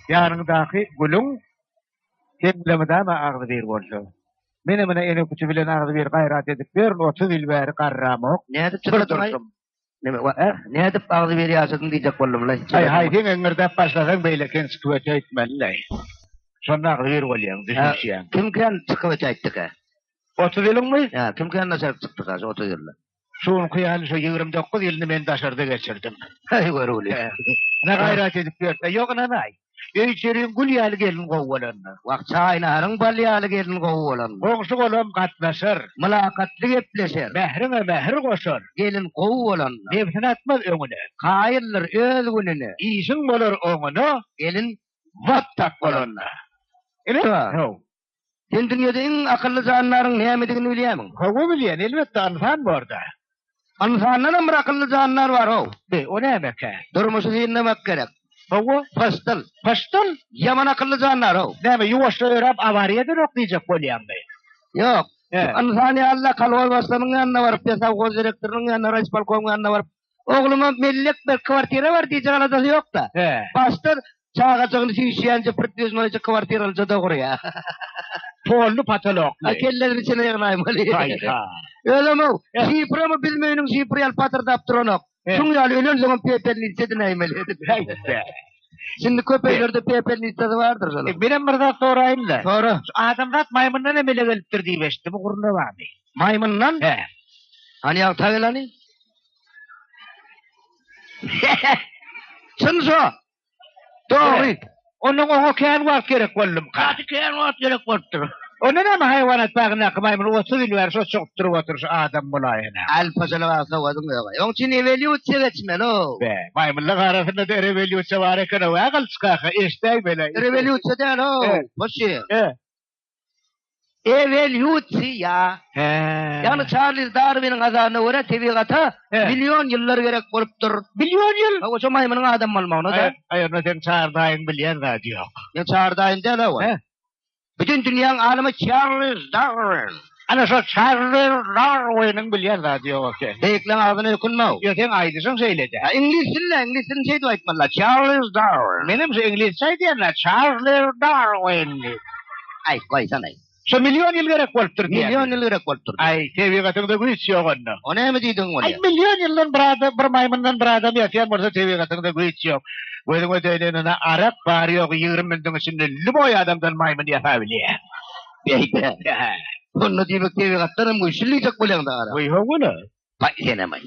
yanındaki gulun hemlemede ma ağzı bir bolsa. Mene mene ene kutu bilen ağzı bir gayrat edip bir 30 yıl beri qarramok. Ne edip çıkardın? Ne edip ağzı bir yaşadın diyecek bollum lan. Hay din engirde başlasan beyle ken sıkıvete etmeli. Sonra ağzı bir bolyan düşünşen. Kim kan çıkıvete ettik ha? 30 yılın mı? Ya kim kan nasıl çıktık ha 30 yılla? Şuun kıyalı şu 29 yılını ben daşarda geçirdim. Hay görüldü. Ne gayret edip bir yok nanay. Geçerin gül yalı gelin kovvalanna. Vakçayna harın bal yalı gelin kovvalanna. Boğuşu olam katlaşır. Mülakatlı gepleşer. Mehrine mehr koşar. Gelin kovvalanna. Devsin atmaz önüne. Kayırlar öz gününe. İyisin bolur önüne. Gelin vattak bolanna. Evet mi? Sen dünyada en akıllı canların neyemediğini biliyorsun. Kovu biliyen elbette anfan bu orada. Anfandan bir akıllı canlar var o. O ne demek ha? Durmuşu dinlemek gerek. Kovu? Fastıl. Fastıl? Yaman akıllı canlar o. Ne mi? Yuvaşla öğrep avariyeden oklayacak bolyan bey. Yok. Evet. Anfani Allah kalol baslamın yanına varıp ya savgoz direktörünün yanına reis balkonun yanına varıp oğluma millek bir kvartira var diyecek adası yok da. Fastıl çağacağını şişiyence pırtlıyorsun kvartiralıca da kuruyor. Pollu patolog. Kellerin içine yığınaymalı. Hayda. Öyle mi? Şifre mi bilmeyenin şifre yal patır daptıranok. Şunu yal ölen zaman PP'nin istediğine yemeli. Şimdi köpeklerde PP'nin istediği vardır canım. Benim burada sorayım da. Sonra? Adamlar maymundan emele geliptir diye beşti. Bu kuruna var mı? Maymundan? He. Hani ya tavilani? Sen so. Doğru. Onun o kehan var gerek oğlum. Kaçı kehan var gerek vardır. O ne mi hayvanat bağına maymun 30 yıl verse çoktur otursa adam bulayına. Alpasalı varsa vadın ya. Onun için eveli uçse geçmen o. Be, maymunlar arasında da eveli uçsa var eken o akıl çıkaka istey böyle. Eveli uçse değil o. Boşu. Eveli uçsi ya. Yani Charles Darwin'in azarına göre tebiata milyon yıllar gerek olup dur. Milyon yıl? O zaman maymunun adam olmağına da. Hayır, sen çağırdayın bilyen de yok. Ya çağırdayın değil o. Bütün dünyanın alemi Charles Darwin. Ana şu Charles Darwin'in bilyen de yok. Deyiklen ağzını yukunma o. Ya sen aydısın söyledi. İngiliz'in şeydi aytmalı. Charles Darwin. Benim İngiliz diyenler Charles Darwin. Ay koysana. Şu milyon yıl gerek oluptur diye. Milyon yıl gerek oluptur. Ay tebigatında güç yok onda. O ne mi diydin onu? Ay milyon yıldan bir maymundan bir adam yaşayan varsa tebigatında güç yok. Böyle ödeylerinden Arap var yok 20 bindin içinde lüboy adamdan maymun yapabiliyor. Bunu diymek tebigatlarım bu işleyecek bu landa ara. Uy hoğunu. Bak denemay.